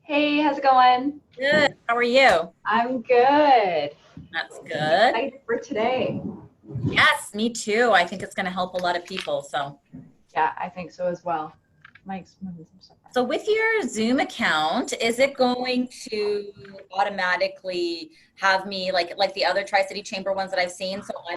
Hey, how's it going? Good. How are you? I'm good. That's good. Excited for today. Yes, me too. I think it's going to help a lot of people. Yeah, I think so as well. Mike's moving some stuff around. So with your Zoom account, is it going to automatically have me like the other Tri-City Chamber ones that I've seen? So I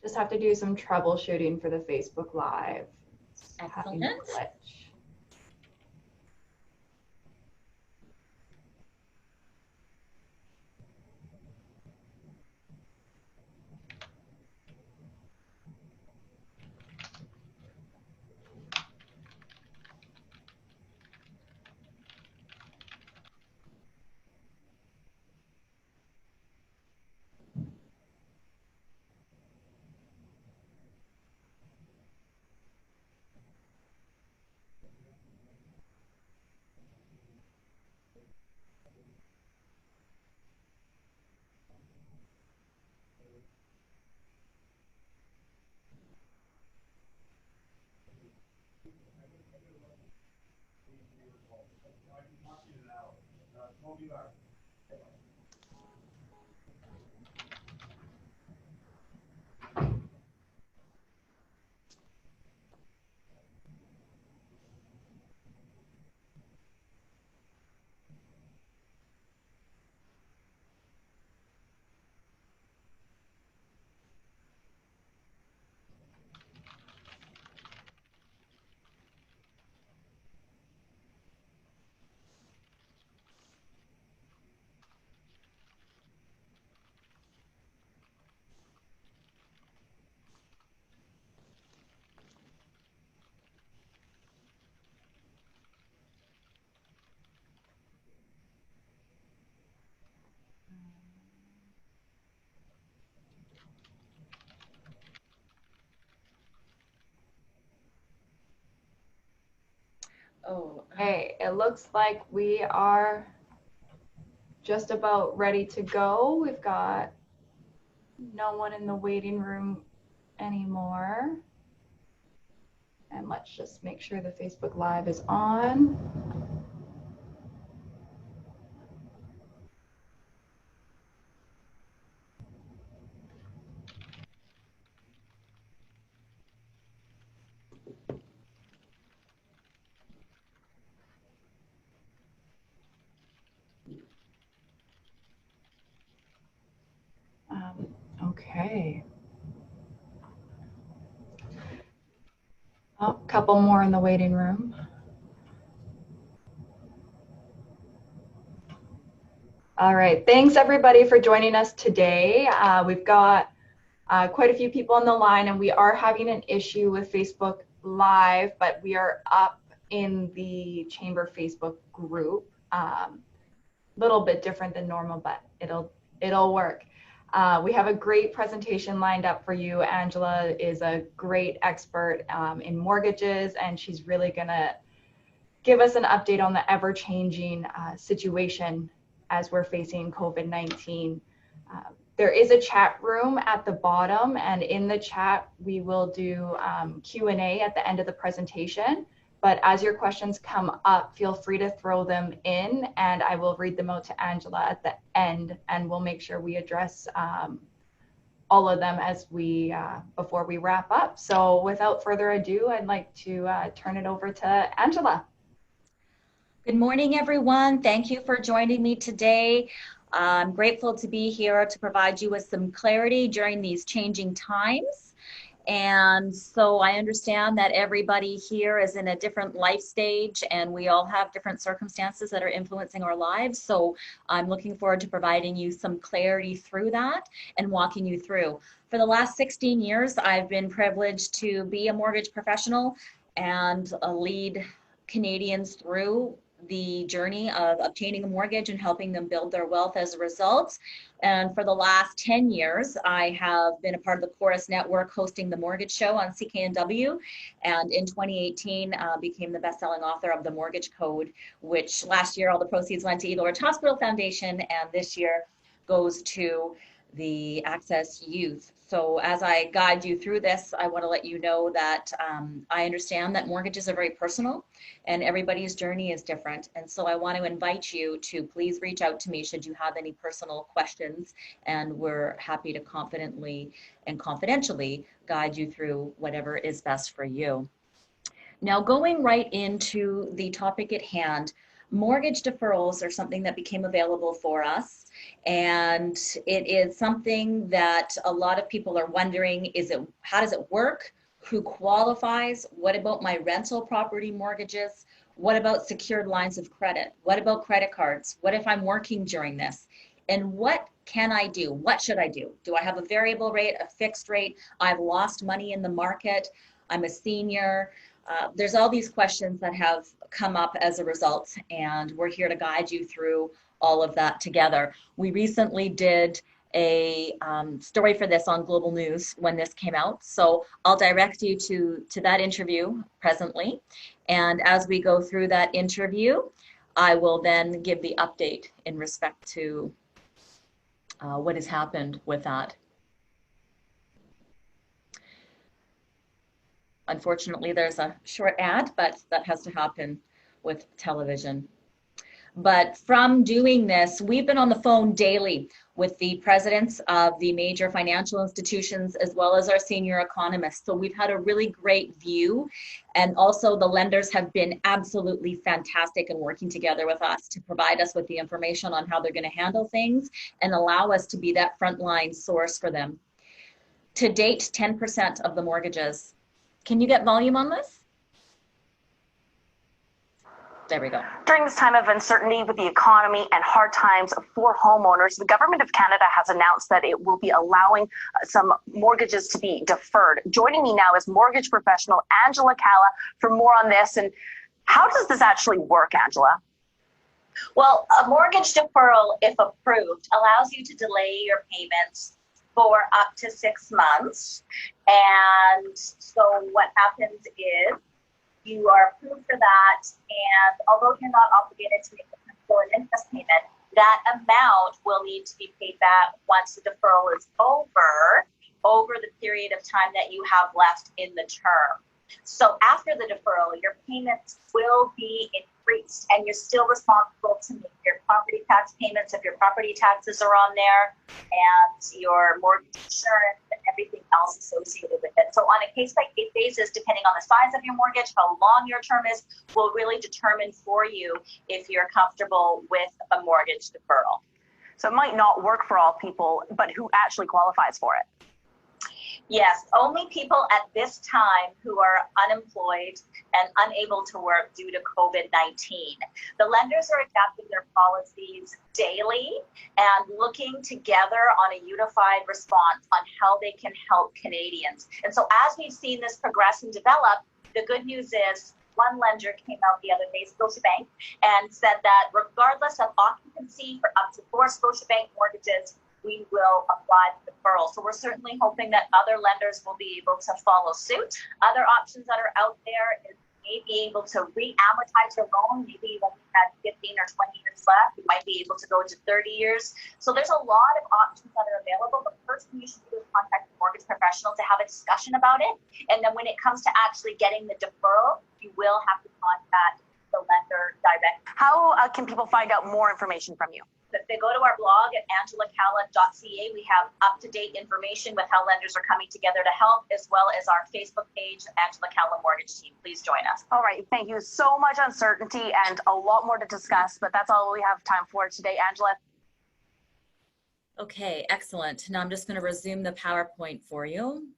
Just have to do some troubleshooting for the Facebook Live. It's having a excellent. glitch. Oh, Hey, it looks like we are just about ready to go. We've got no one in the waiting room anymore. And let's just make sure the Facebook Live is on. Okay. Oh, a couple more in the waiting room. All right. Thanks everybody for joining us today. We've got quite a few people on the line and we are having an issue with Facebook Live, but we are up in the Chamber Facebook group. Little bit different than normal, but it'll work. We have a great presentation lined up for you. Angela is a great expert in mortgages, and she's really gonna give us an update on the ever-changing situation as we're facing COVID-19. There is a chat room at the bottom, and in the chat, we will do Q&A at the end of the presentation. But as your questions come up, feel free to throw them in, and I will read them out to Angela at the end, and we'll make sure we address all of them as we before we wrap up. So without further ado, I'd like to turn it over to Angela. good morning, everyone. Thank you for joining me today. I'm grateful to be here to provide you with some clarity during these changing times. And so I understand that everybody here is in a different life stage and we all have different circumstances that are influencing our lives. So I'm looking forward to providing you some clarity through that and walking you through. For the last 16 years, I've been privileged to be a mortgage professional and lead Canadians through the journey of obtaining a mortgage and helping them build their wealth as a result. And for the last 10 years, I have been a part of the Chorus Network hosting the Mortgage Show on CKNW. And in 2018, became the best-selling author of The Mortgage Code, which last year all the proceeds went to Eagle Ridge Hospital Foundation, and this year goes to the Access Youth. So as I guide you through this, I want to let you know that I understand that mortgages are very personal and everybody's journey is different. And so I want to invite you to please reach out to me should you have any personal questions, and we're happy to confidently and confidentially guide you through whatever is best for you. Now, going right into the topic at hand, mortgage deferrals are something that became available for us. And it is something that a lot of people are wondering, how does it work? Who qualifies? What about my rental property mortgages? What about secured lines of credit? What about credit cards? What if I'm working during this? And what can I do? What should I do? Do I have a variable rate, a fixed rate? I've lost money in the market. I'm a senior. There's all these questions that have come up as a result, and we're here to guide you through all of that together. We recently did a story for this on Global News when this came out, so I'll direct you to that interview presently. And as we go through that interview, I will then give the update in respect to what has happened with that. Unfortunately, there's a short ad, but that has to happen with television. But from doing this, we've been on the phone daily with the presidents of the major financial institutions as well as our senior economists. So we've had a really great view. And also the lenders have been absolutely fantastic in working together with us to provide us with the information on how they're going to handle things and allow us to be that frontline source for them. To date, 10% of the mortgages. Can you get volume on this? There we go. During this time of uncertainty with the economy and hard times for homeowners, the Government of Canada has announced that it will be allowing some mortgages to be deferred. Joining me now is mortgage professional Angela Calla for more on this. And how does this actually work, Angela? Well, a mortgage deferral, if approved, allows you to delay your payments for up to 6 months. And so what happens is you are approved for that, and although you're not obligated to make the principal and interest payment, that amount will need to be paid back once the deferral is over the period of time that you have left in the term. So after the deferral, your payments will be increased, and you're still responsible to make your property tax payments if your property taxes are on there, and your mortgage insurance and everything else associated with it. So on a case-by-case basis, depending on the size of your mortgage, how long your term is, will really determine for you if you're comfortable with a mortgage deferral. So it might not work for all people, but who actually qualifies for it? Yes, only people at this time who are unemployed and unable to work due to COVID-19. The lenders are adapting their policies daily and looking together on a unified response on how they can help Canadians. And so as we've seen this progress and develop, the good news is one lender came out the other day, Scotiabank, and said that regardless of occupancy for up to 4 Scotiabank mortgages, we will apply the deferral. So we're certainly hoping that other lenders will be able to follow suit. Other options that are out there is maybe able to re-amortize your loan. Maybe you only had 15 or 20 years left. You might be able to go to 30 years. So there's a lot of options that are available. The first thing you should do is contact a mortgage professional to have a discussion about it. And then when it comes to actually getting the deferral, you will have to contact the lender directly. How can people find out more information from you? If they go to our blog at angelacalla.ca, we have up-to-date information with how lenders are coming together to help, as well as our Facebook page, Angela Calla Mortgage Team. Please join us. All right. Thank you. So much uncertainty and a lot more to discuss, but that's all we have time for today. Angela. Okay, excellent. Now I'm just going to resume the PowerPoint for you.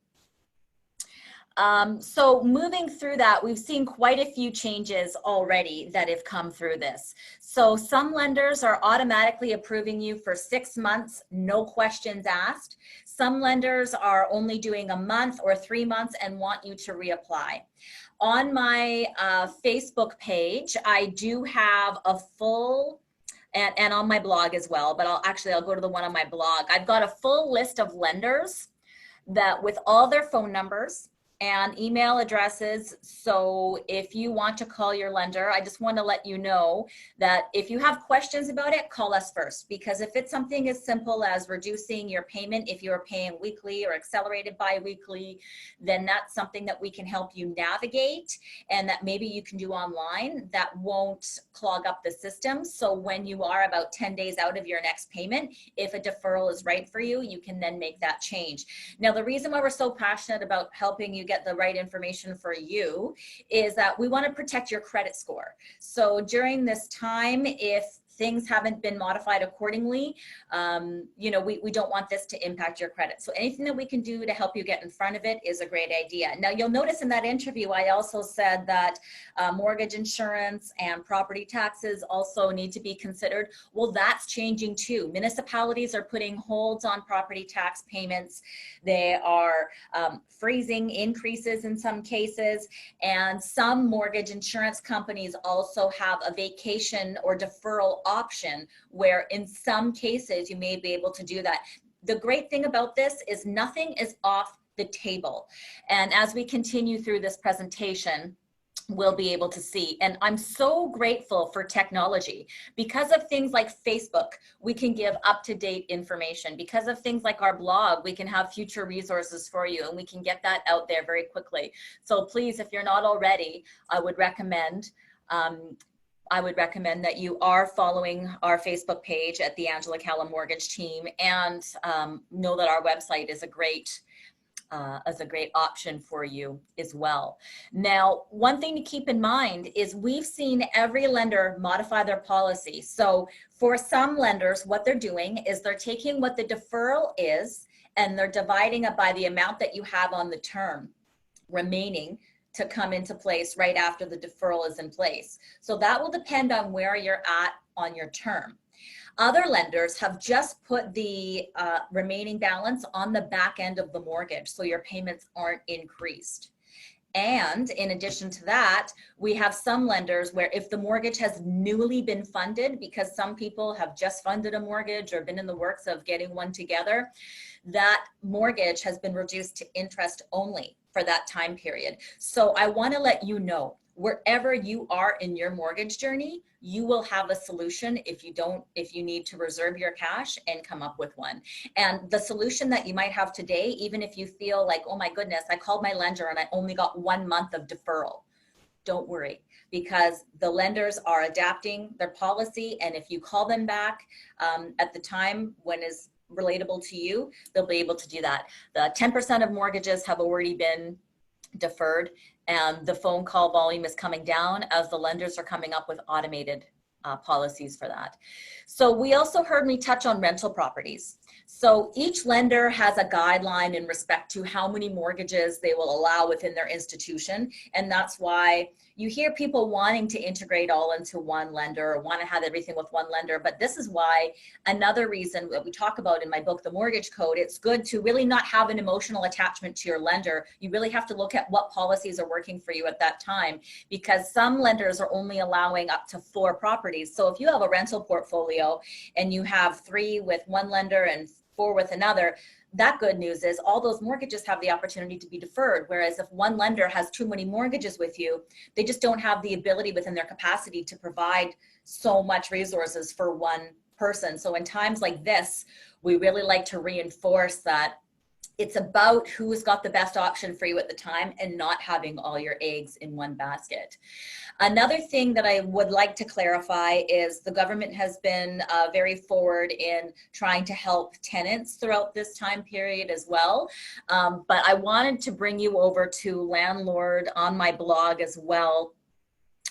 So moving through that, we've seen quite a few changes already that have come through this. So some lenders are automatically approving you for 6 months, no questions asked. Some lenders are only doing a month or 3 months and want you to reapply. On my Facebook page, I do have a full, and on my blog as well, but I'll go to the one on my blog. I've got a full list of lenders that with all their phone numbers and email addresses. So if you want to call your lender, I just want to let you know that if you have questions about it, call us first. Because if it's something as simple as reducing your payment, if you're paying weekly or accelerated bi-weekly, then that's something that we can help you navigate and that maybe you can do online that won't clog up the system. So when you are about 10 days out of your next payment, if a deferral is right for you, you can then make that change. Now, the reason why we're so passionate about helping you get the right information for you is that we want to protect your credit score. So during this time, if things haven't been modified accordingly, we don't want this to impact your credit. So anything that we can do to help you get in front of it is a great idea. Now, you'll notice in that interview, I also said that mortgage insurance and property taxes also need to be considered. Well, that's changing too. Municipalities are putting holds on property tax payments. They are freezing increases in some cases, and some mortgage insurance companies also have a vacation or deferral option where in some cases you may be able to do that. The great thing about this is nothing is off the table. And as we continue through this presentation, we'll be able to see. And I'm so grateful for technology. Because of things like Facebook, we can give up-to-date information. Because of things like our blog, we can have future resources for you and we can get that out there very quickly. So please, if you're not already, I would recommend that you are following our Facebook page at the Angela Calla Mortgage Team, and know that our website is a great option for you as well. Now, one thing to keep in mind is we've seen every lender modify their policy. So for some lenders, what they're doing is they're taking what the deferral is and they're dividing it by the amount that you have on the term remaining to come into place right after the deferral is in place. So that will depend on where you're at on your term. Other lenders have just put the remaining balance on the back end of the mortgage, so your payments aren't increased. And in addition to that, we have some lenders where if the mortgage has newly been funded, because some people have just funded a mortgage or been in the works of getting one together, that mortgage has been reduced to interest only for that time period. So I want to let you know, wherever you are in your mortgage journey, you will have a solution if you need to reserve your cash and come up with one. And the solution that you might have today, even if you feel like, oh my goodness, I called my lender and I only got 1 month of deferral. Don't worry, because the lenders are adapting their policy. And if you call them back at the time when is relatable to you, they'll be able to do that. The 10% of mortgages have already been deferred, and the phone call volume is coming down as the lenders are coming up with automated policies for that. So we also heard me touch on rental properties. So each lender has a guideline in respect to how many mortgages they will allow within their institution. And that's why you hear people wanting to integrate all into one lender or want to have everything with one lender. But this is why another reason that we talk about in my book, The Mortgage Code, it's good to really not have an emotional attachment to your lender. You really have to look at what policies are working for you at that time, because some lenders are only allowing up to 4 properties. So if you have a rental portfolio and you have 3 with one lender and 4 with another, that good news is all those mortgages have the opportunity to be deferred. Whereas if one lender has too many mortgages with you, they just don't have the ability within their capacity to provide so much resources for one person. So in times like this, we really like to reinforce that it's about who's got the best option for you at the time and not having all your eggs in one basket. Another thing that I would like to clarify is the government has been very forward in trying to help tenants throughout this time period as well. But I wanted to bring you over to Landlord on my blog as well.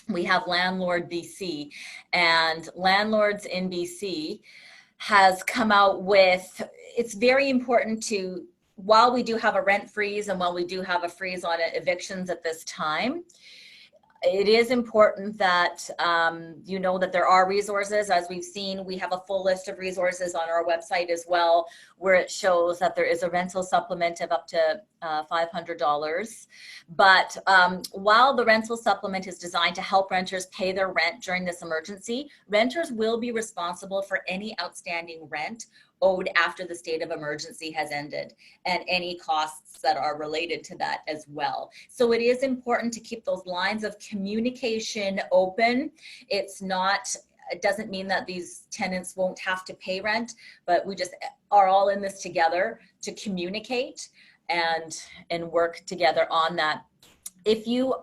We have Landlord BC, and Landlords in BC has come out with, it's very important to while we do have a rent freeze and while we do have a freeze on evictions at this time, it is important that you know that there are resources. As we've seen, we have a full list of resources on our website as well, where it shows that there is a rental supplement of up to $500. But while the rental supplement is designed to help renters pay their rent during this emergency, renters will be responsible for any outstanding rent owed after the state of emergency has ended, and any costs that are related to that as well. So it is important to keep those lines of communication open. It doesn't mean that these tenants won't have to pay rent, but we just are all in this together to communicate and work together on that. If you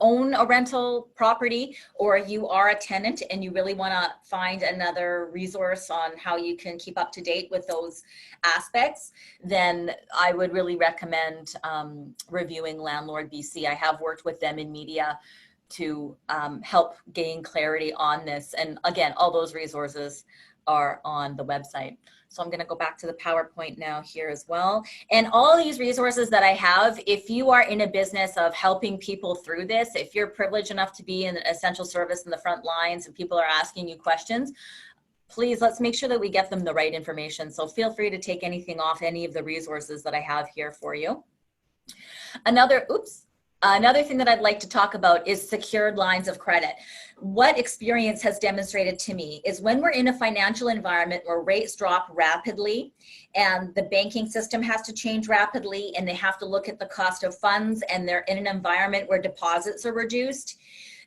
own a rental property, or you are a tenant and you really want to find another resource on how you can keep up to date with those aspects, then I would really recommend reviewing Landlord BC. I have worked with them in media to help gain clarity on this. And again, all those resources are on the website. So I'm going to go back to the PowerPoint now here as well. And all these resources that I have, if you are in a business of helping people through this, if you're privileged enough to be in essential service in the front lines and people are asking you questions, please, let's make sure that we get them the right information. So feel free to take anything off any of the resources that I have here for you. Another thing that I'd like to talk about is secured lines of credit. What experience has demonstrated to me is when we're in a financial environment where rates drop rapidly and the banking system has to change rapidly and they have to look at the cost of funds and they're in an environment where deposits are reduced,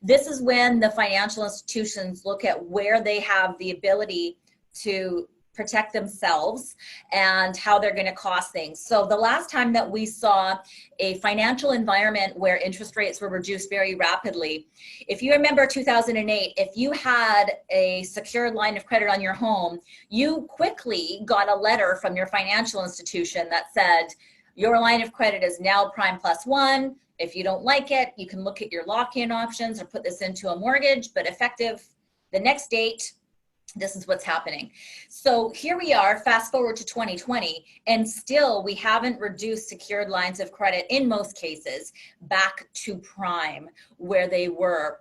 this is when the financial institutions look at where they have the ability to protect themselves and how they're going to cost things. So the last time that we saw a financial environment where interest rates were reduced very rapidly, if you remember 2008, if you had a secured line of credit on your home, you quickly got a letter from your financial institution that said, your line of credit is now prime plus one. If you don't like it, you can look at your lock-in options or put this into a mortgage, but effective the next date, this is what's happening. So here we are, fast forward to 2020, and still we haven't reduced secured lines of credit in most cases back to prime where they were,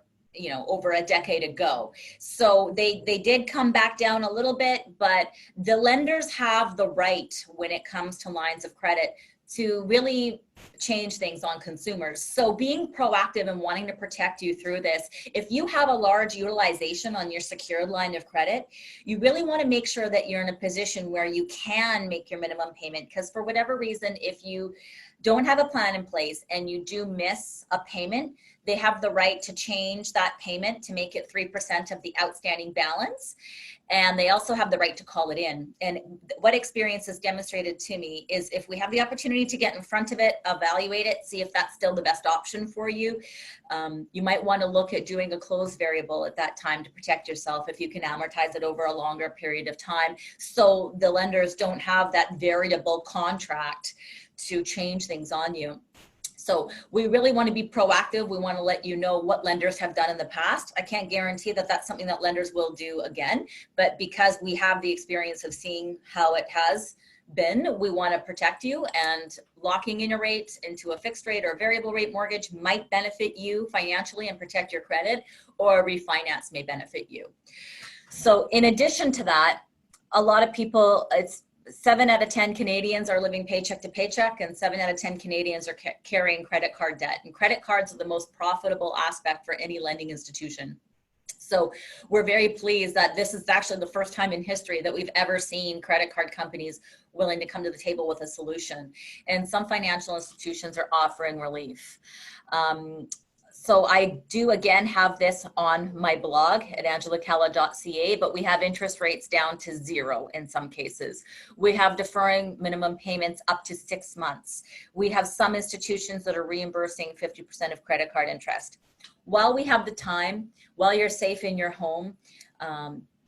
over a decade ago. So they did come back down a little bit, but the lenders have the right when it comes to lines of credit to really change things on consumers. So being proactive and wanting to protect you through this, if you have a large utilization on your secured line of credit, you really want to make sure that you're in a position where you can make your minimum payment, because for whatever reason, if you don't have a plan in place and you do miss a payment, they have the right to change that payment to make it 3% of the outstanding balance. And they also have the right to call it in. And what experience has demonstrated to me is if we have the opportunity to get in front of it, evaluate it, see if that's still the best option for you, you might want to look at doing a closed variable at that time to protect yourself if you can amortize it over a longer period of time, so the lenders don't have that variable contract to change things on you. So we really want to be proactive. We want to let you know what lenders have done in the past. I can't guarantee that that's something that lenders will do again, but because we have the experience of seeing how it has been, we want to protect you, and locking in a rate into a fixed rate or variable rate mortgage might benefit you financially and protect your credit, or refinance may benefit you. So in addition to that, a lot of people, 7 out of 10 Canadians are living paycheck to paycheck, and 7 out of 10 Canadians are carrying credit card debt. And credit cards are the most profitable aspect for any lending institution. So we're very pleased that this is actually the first time in history that we've ever seen credit card companies willing to come to the table with a solution. And some financial institutions are offering relief. So I do again have this on my blog at angelacalla.ca, but we have interest rates down to 0 in some cases. We have deferring minimum payments up to 6 months. We have some institutions that are reimbursing 50% of credit card interest. While we have the time, while you're safe in your home,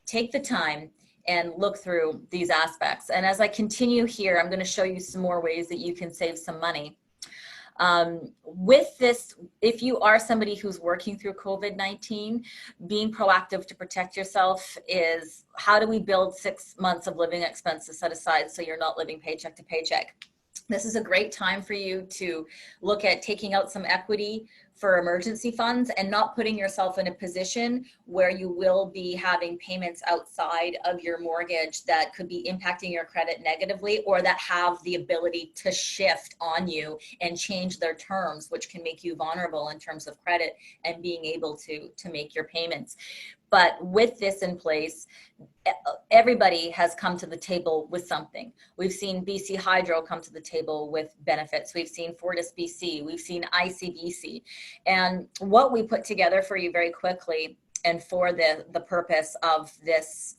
take the time and look through these aspects. And as I continue here, I'm going to show you some more ways that you can save some money. With this, if you are somebody who's working through COVID-19, being proactive to protect yourself is, how do we build 6 months of living expenses set aside so you're not living paycheck to paycheck? This is a great time for you to look at taking out some equity for emergency funds and not putting yourself in a position where you will be having payments outside of your mortgage that could be impacting your credit negatively, or that have the ability to shift on you and change their terms, which can make you vulnerable in terms of credit and being able to make your payments. But with this in place, everybody has come to the table with something. We've seen BC Hydro come to the table with benefits. We've seen Fortis BC. We've seen ICBC. And what we put together for you very quickly, and for the purpose of this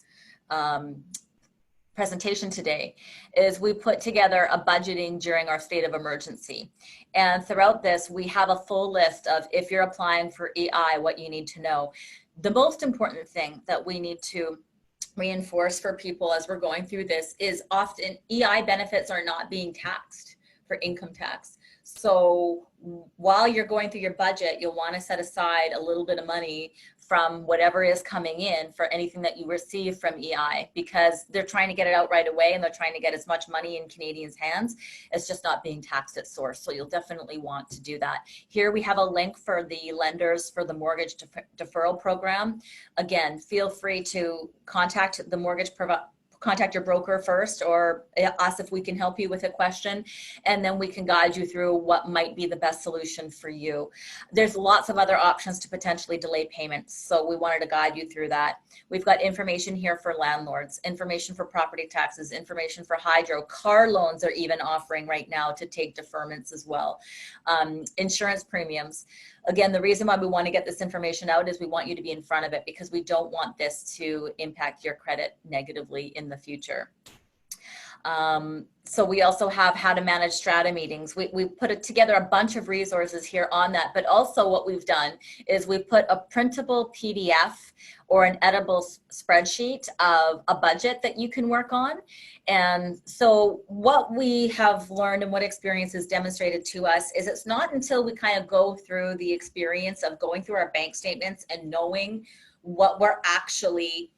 presentation today, is we put together a budgeting during our state of emergency. And throughout this, we have a full list of, if you're applying for EI, what you need to know. The most important thing that we need to reinforce for people as we're going through this is often EI benefits are not being taxed for income tax. So while you're going through your budget, you'll want to set aside a little bit of money from whatever is coming in for anything that you receive from EI, because they're trying to get it out right away and they're trying to get as much money in Canadians' hands. It's just not being taxed at source. So you'll definitely want to do that. Here we have a link for the lenders for the mortgage deferral program. Again, feel free to contact the contact your broker first, or us if we can help you with a question, and then we can guide you through what might be the best solution for you. There's lots of other options to potentially delay payments, so we wanted to guide you through that. We've got information here for landlords, information for property taxes, information for hydro. Car loans are even offering right now to take deferments as well. Insurance premiums. Again, the reason why we want to get this information out is we want you to be in front of it, because we don't want this to impact your credit negatively in the future. So we also have how to manage strata meetings. We put together a bunch of resources here on that, but also what we've done is we put a printable PDF or an editable spreadsheet of a budget that you can work on. And so what we have learned and what experience has demonstrated to us is it's not until we kind of go through the experience of going through our bank statements and knowing what we're actually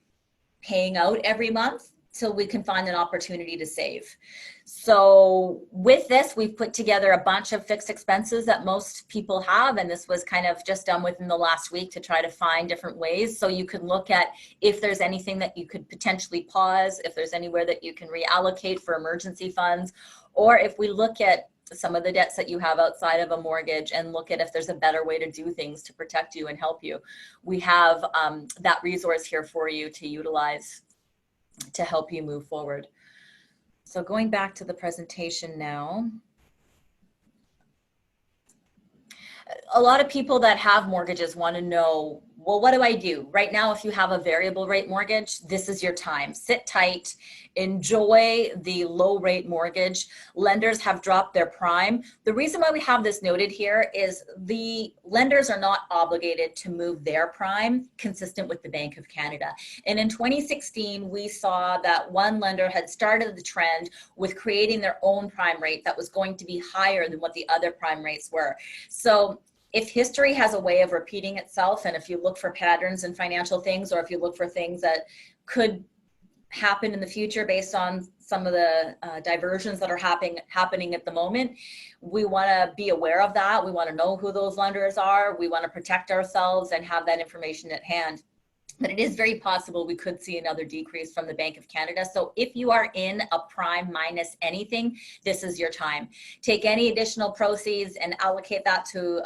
paying out every month till we can find an opportunity to save. So with this, we've put together a bunch of fixed expenses that most people have, and this was kind of just done within the last week to try to find different ways. So you can look at if there's anything that you could potentially pause, if there's anywhere that you can reallocate for emergency funds, or if we look at some of the debts that you have outside of a mortgage and look at if there's a better way to do things to protect you and help you. We have that resource here for you to utilize to help you move forward. So going back to the presentation now. A lot of people that have mortgages want to know, well, what do I do? Right now, if you have a variable rate mortgage, this is your time. Sit tight, enjoy the low rate mortgage. Lenders have dropped their prime. The reason why we have this noted here is the lenders are not obligated to move their prime consistent with the Bank of Canada. And in 2016, we saw that one lender had started the trend with creating their own prime rate that was going to be higher than what the other prime rates were. So if history has a way of repeating itself, and if you look for patterns in financial things, or if you look for things that could happen in the future based on some of the diversions that are happening at the moment, we want to be aware of that. We want to know who those lenders are. We want to protect ourselves and have that information at hand. But it is very possible we could see another decrease from the Bank of Canada. So if you are in a prime minus anything, this is your time. Take any additional proceeds and allocate that to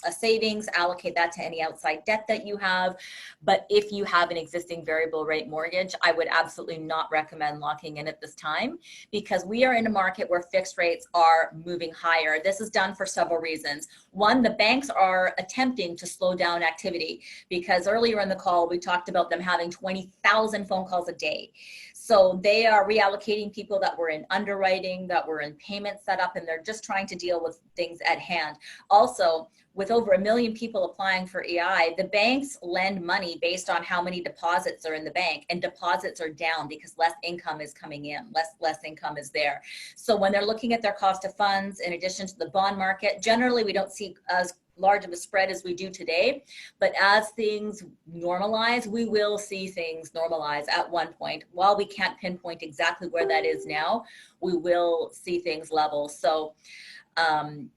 a savings, allocate that to any outside debt that you have. But if you have an existing variable rate mortgage, I would absolutely not recommend locking in at this time, because we are in a market where fixed rates are moving higher. This is done for several reasons. One, the banks are attempting to slow down activity, because earlier in the call, we talked about them having 20,000 phone calls a day. So they are reallocating people that were in underwriting, that were in payment setup, and they're just trying to deal with things at hand. Also, with over 1 million people applying for EI, the banks lend money based on how many deposits are in the bank, and deposits are down because less income is coming in, less income is there. So when they're looking at their cost of funds, in addition to the bond market, generally we don't see as large of a spread as we do today, but as things normalize, we will see things normalize at one point. While we can't pinpoint exactly where that is now, we will see things level. So,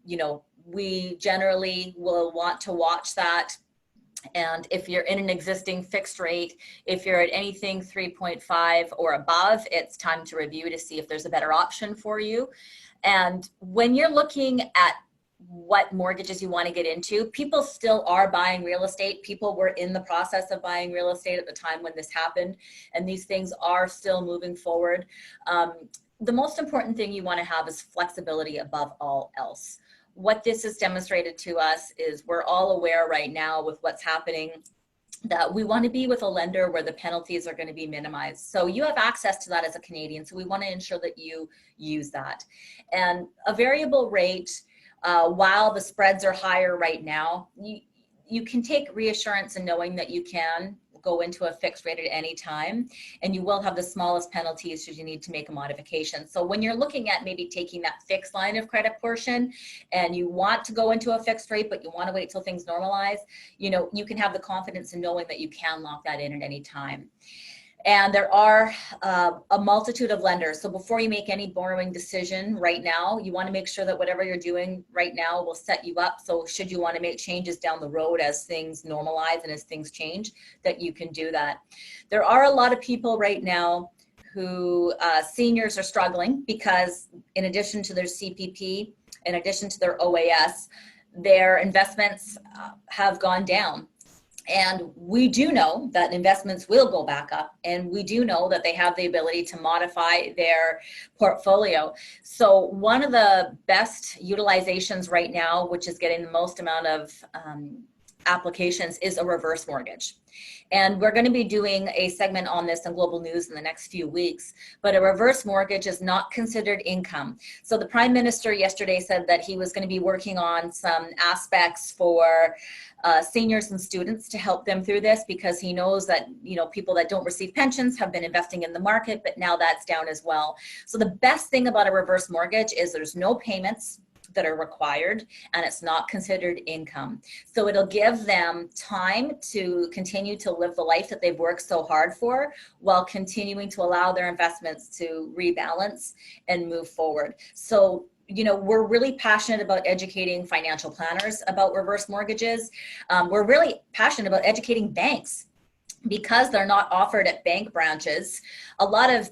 you know, we generally will want to watch that. And if you're in an existing fixed rate, if you're at anything 3.5 or above, it's time to review to see if there's a better option for you. And when you're looking at what mortgages you want to get into, people still are buying real estate. People were in the process of buying real estate at the time when this happened, and these things are still moving forward. The most important thing you want to have is flexibility above all else. What this has demonstrated to us is we're all aware right now with what's happening that we want to be with a lender where the penalties are going to be minimized. So you have access to that as a Canadian. So we want to ensure that you use that. And a variable rate, while the spreads are higher right now, you can take reassurance in knowing that you can go into a fixed rate at any time, and you will have the smallest penalties should you need to make a modification. So when you're looking at maybe taking that fixed line of credit portion and you want to go into a fixed rate, but you want to wait till things normalize, you know, you can have the confidence in knowing that you can lock that in at any time. And there are a multitude of lenders. So before you make any borrowing decision right now, you want to make sure that whatever you're doing right now will set you up. So should you want to make changes down the road as things normalize and as things change, that you can do that. There are a lot of people right now who seniors are struggling because in addition to their CPP, in addition to their OAS, their investments have gone down. And we do know that investments will go back up, and we do know that they have the ability to modify their portfolio. So one of the best utilizations right now, which is getting the most amount of applications, is a reverse mortgage. And we're going to be doing a segment on this in Global News in the next few weeks. But a reverse mortgage is not considered income. So the Prime Minister yesterday said that he was going to be working on some aspects for seniors and students to help them through this, because he knows that, you know, people that don't receive pensions have been investing in the market, but now that's down as well. So the best thing about a reverse mortgage is there's no payments that are required, and it's not considered income. So it'll give them time to continue to live the life that they've worked so hard for, while continuing to allow their investments to rebalance and move forward. So, you know, we're really passionate about educating financial planners about reverse mortgages. We're really passionate about educating banks, because they're not offered at bank branches. A lot of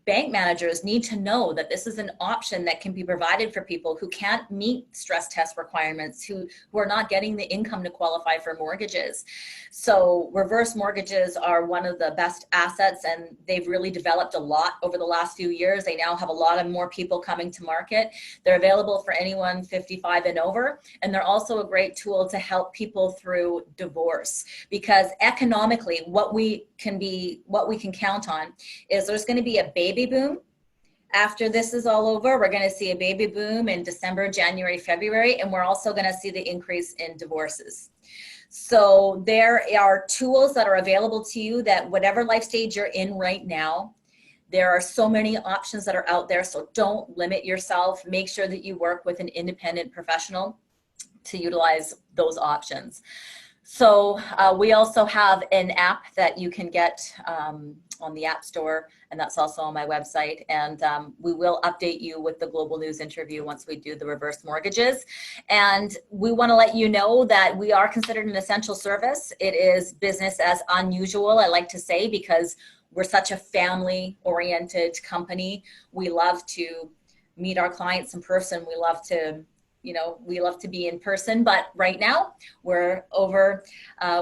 bank managers need to know that this is an option that can be provided for people who can't meet stress test requirements, who are not getting the income to qualify for mortgages. So reverse mortgages are one of the best assets, and they've really developed a lot over the last few years. They now have a lot of more people coming to market. They're available for anyone 55 and over, and they're also a great tool to help people through divorce, because economically what we can count on is there's going to be a baby boom. After this is all over, we're going to see a baby boom in December, January, February, and we're also going to see the increase in divorces. So there are tools that are available to you that whatever life stage you're in right now, there are so many options that are out there. So don't limit yourself. Make sure that you work with an independent professional to utilize those options. So we also have an app that you can get on the App Store, and that's also on my website. And we will update you with the Global News interview once we do the reverse mortgages. And we want to let you know that we are considered an essential service. It is business as unusual, I like to say, because we're such a family-oriented company. We love to meet our clients in person. We love to be in person, but right now we're over,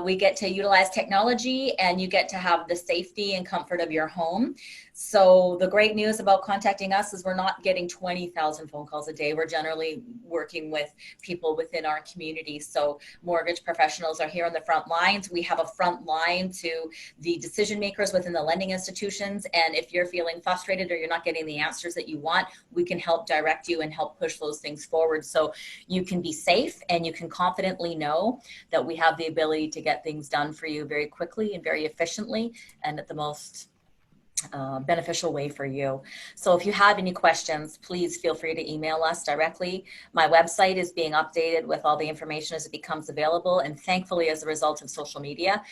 we get to utilize technology, and you get to have the safety and comfort of your home. So the great news about contacting us is we're not getting 20,000 phone calls a day. We're generally working with people within our community. So mortgage professionals are here on the front lines. We have a front line to the decision makers within the lending institutions. And if you're feeling frustrated or you're not getting the answers that you want, we can help direct you and help push those things forward. So you can be safe, and you can confidently know that we have the ability to get things done for you very quickly and very efficiently and at the most beneficial way for you. So if you have any questions, please feel free to email us directly. My website is being updated with all the information as it becomes available. And thankfully, as a result of social media,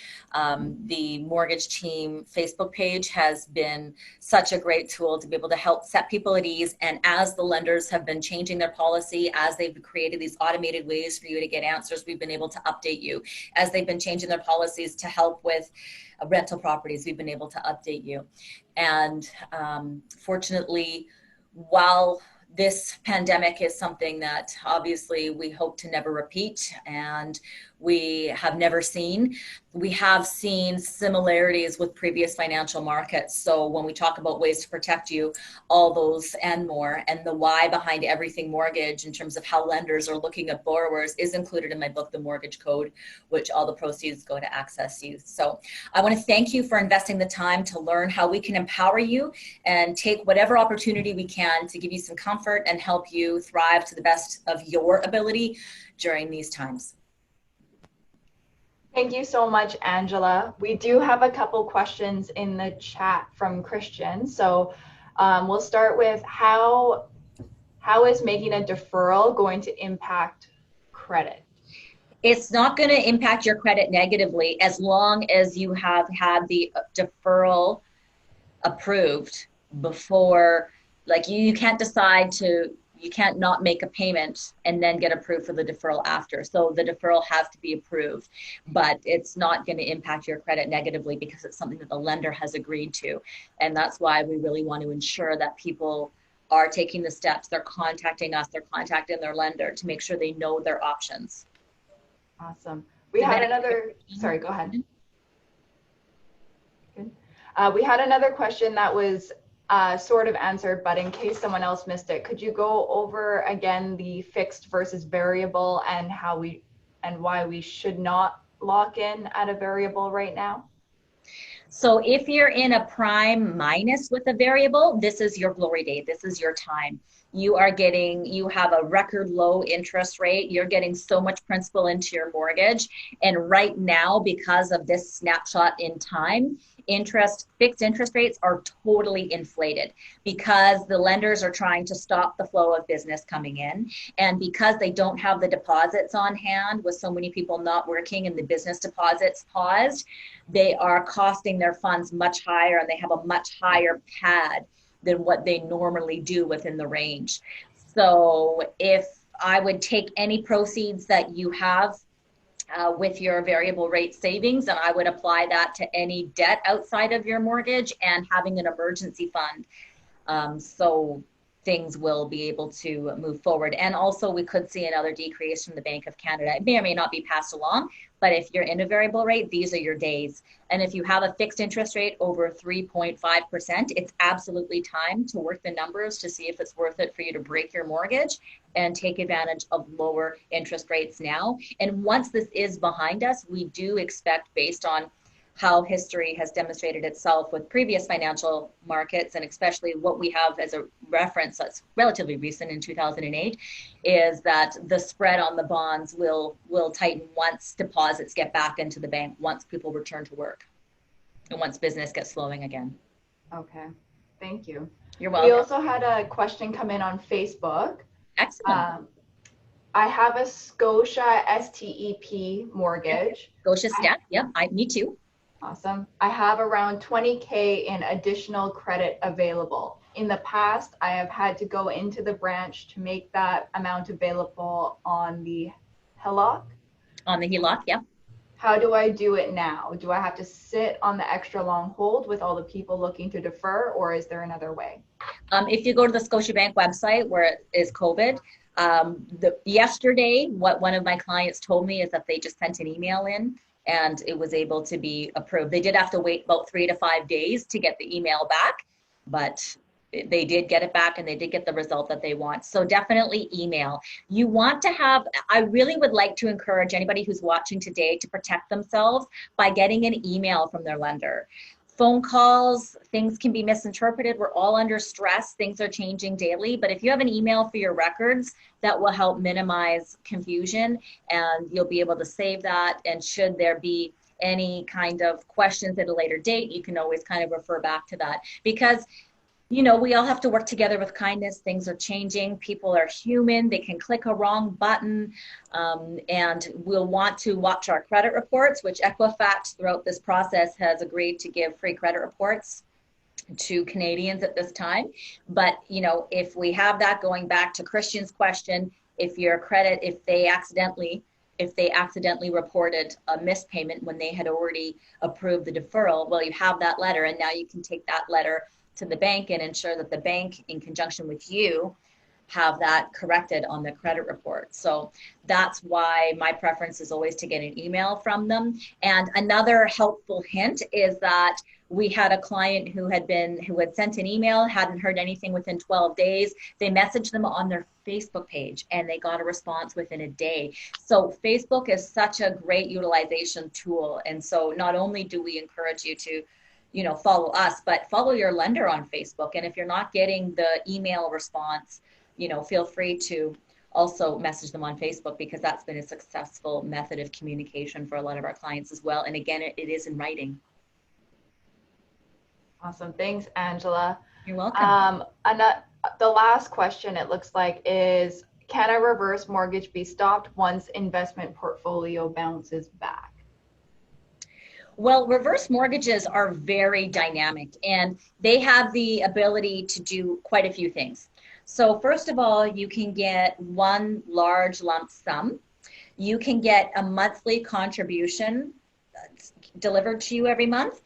the mortgage team Facebook page has been such a great tool to be able to help set people at ease. And as the lenders have been changing their policy, as they've created these automated ways for you to get answers, we've been able to update you. As they've been changing their policies to help with rental properties, we've been able to update you. And fortunately, while this pandemic is something that obviously we hope to never repeat and we have never seen, we have seen similarities with previous financial markets. So when we talk about ways to protect you, all those and more, and the why behind everything mortgage in terms of how lenders are looking at borrowers is included in my book, The Mortgage Code, which all the proceeds go to Access Youth. So I want to thank you for investing the time to learn how we can empower you and take whatever opportunity we can to give you some comfort and help you thrive to the best of your ability during these times. Thank you so much, Angela. We do have a couple questions in the chat from Christian. So we'll start with how is making a deferral going to impact credit? It's not going to impact your credit negatively as long as you have had the deferral approved before. Like you can't decide to, you can't not make a payment and then get approved for the deferral after. So the deferral has to be approved, but it's not going to impact your credit negatively because it's something that the lender has agreed to. And that's why we really want to ensure that people are taking the steps, they're contacting us, they're contacting their lender to make sure they know their options. Awesome. We had another, sorry, go ahead. Good. We had another question that was sort of answered, but in case someone else missed it, could you go over again the fixed versus variable and why we should not lock in at a variable right now? So if you're in a prime minus with a variable, this is your glory day. This is your time. You have a record low interest rate. You're getting so much principal into your mortgage. And right now, because of this snapshot in time, fixed interest rates are totally inflated because the lenders are trying to stop the flow of business coming in. And because they don't have the deposits on hand with so many people not working and the business deposits paused, they are costing their funds much higher and they have a much higher pad than what they normally do within the range. So if I would take any proceeds that you have with your variable rate savings, and I would apply that to any debt outside of your mortgage and having an emergency fund. So things will be able to move forward. And also we could see another decrease from the Bank of Canada. It may or may not be passed along, but if you're in a variable rate, these are your days. And if you have a fixed interest rate over 3.5%, it's absolutely time to work the numbers to see if it's worth it for you to break your mortgage and take advantage of lower interest rates now. And once this is behind us, we do expect, based on how history has demonstrated itself with previous financial markets, and especially what we have as a reference that's relatively recent in 2008, is that the spread on the bonds will tighten once deposits get back into the bank, once people return to work, and once business gets flowing again. Okay, thank you. You're welcome. We also had a question come in on Facebook. Excellent. I have a Scotia STEP mortgage. Scotia STEP, yep, me too. Awesome. I have around 20K in additional credit available. In the past, I have had to go into the branch to make that amount available on the HELOC. On the HELOC, yeah. How do I do it now? Do I have to sit on the extra long hold with all the people looking to defer, or is there another way? If you go to the Scotiabank website where it is COVID, yesterday, what one of my clients told me is that they just sent an email in and it was able to be approved. They did have to wait about 3 to 5 days to get the email back, but they did get it back and they did get the result that they want. So definitely email. You want to have, I really would like to encourage anybody who's watching today to protect themselves by getting an email from their lender. Phone calls, things can be misinterpreted. We're all under stress. Things are changing daily. But if you have an email for your records, that will help minimize confusion and you'll be able to save that. And should there be any kind of questions at a later date, you can always kind of refer back to that, because you know, we all have to work together with kindness. Things are changing. People are human. They can click a wrong button. And we'll want to watch our credit reports, which Equifax throughout this process has agreed to give free credit reports to Canadians at this time. But, you know, if we have that, going back to Christian's question, if your credit, if they accidentally reported a missed payment when they had already approved the deferral, well, you have that letter, and now you can take that letter to the bank and ensure that the bank, in conjunction with you, have that corrected on the credit report. So that's why my preference is always to get an email from them. And another helpful hint is that we had a client who had sent an email, hadn't heard anything within 12 days. They messaged them on their Facebook page and they got a response within a day. So Facebook is such a great utilization tool. And so not only do we encourage you to, you know, follow us, but follow your lender on Facebook. And if you're not getting the email response, you know, feel free to also message them on Facebook, because that's been a successful method of communication for a lot of our clients as well. And again, it is in writing. Awesome. Thanks, Angela. You're welcome. The last question, it looks like, is, can a reverse mortgage be stopped once investment portfolio bounces back? Well, reverse mortgages are very dynamic, and they have the ability to do quite a few things. So first of all, you can get one large lump sum. You can get a monthly contribution delivered to you every month,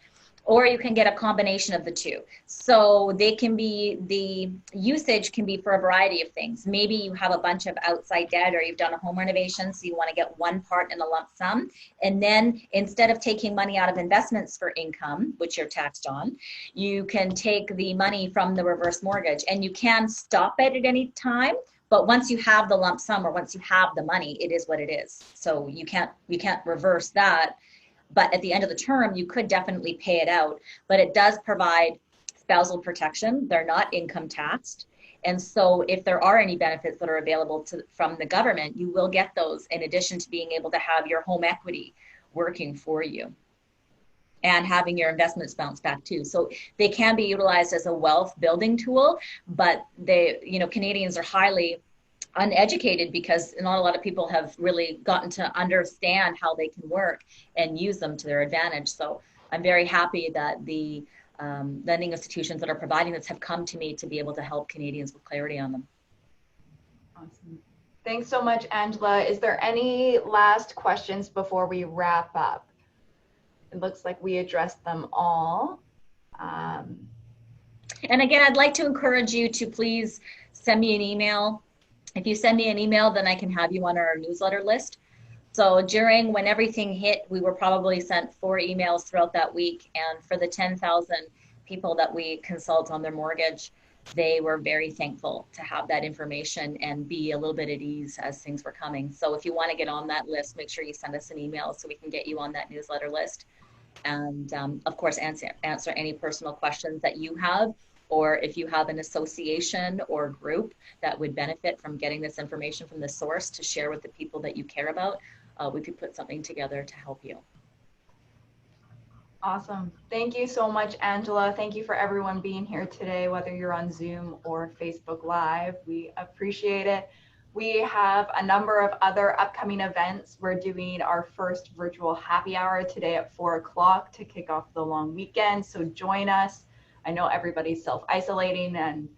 or you can get a combination of the two. So they can be, the usage can be for a variety of things. Maybe you have a bunch of outside debt, or you've done a home renovation, so you want to get one part in a lump sum. And then instead of taking money out of investments for income, which you're taxed on, you can take the money from the reverse mortgage, and you can stop it at any time. But once you have the lump sum, or once you have the money, it is what it is. So you can't reverse that. But at the end of the term, you could definitely pay it out. But it does provide spousal protection. They're not income taxed. And so if there are any benefits that are available from the government, you will get those, in addition to being able to have your home equity working for you and having your investments bounce back too. So they can be utilized as a wealth building tool, but they, you know, Canadians are highly uneducated, because not a lot of people have really gotten to understand how they can work and use them to their advantage. So I'm very happy that the lending institutions that are providing this have come to me to be able to help Canadians with clarity on them. Awesome. Thanks so much, Angela. Is there any last questions before we wrap up? It looks like we addressed them all. And again, I'd like to encourage you to please send me an email. If you send me an email, then I can have you on our newsletter list. So when everything hit, we were probably sent 4 emails throughout that week. And for the 10,000 people that we consult on their mortgage, they were very thankful to have that information and be a little bit at ease as things were coming. So if you want to get on that list, make sure you send us an email so we can get you on that newsletter list. And of course, answer any personal questions that you have. Or if you have an association or group that would benefit from getting this information from the source to share with the people that you care about, we could put something together to help you. Awesome. Thank you so much, Angela. Thank you for everyone being here today, whether you're on Zoom or Facebook Live. We appreciate it. We have a number of other upcoming events. We're doing our first virtual happy hour today at 4 o'clock to kick off the long weekend. So join us. I know everybody's self-isolating and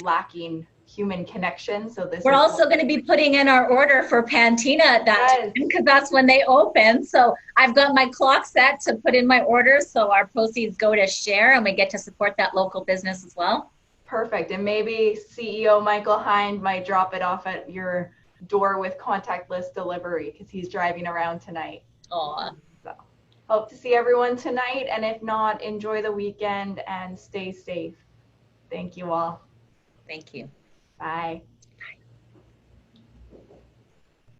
lacking human connection. So we're also going to be putting in our order for Pantina at that time, because that's when they open. So I've got my clock set to put in my orders, so our proceeds go to share and we get to support that local business as well. Perfect. And maybe CEO Michael Hind might drop it off at your door with contactless delivery, because he's driving around tonight. Aww. So hope to see everyone tonight, and if not, enjoy the weekend and stay safe. Thank you all. Thank you. Bye.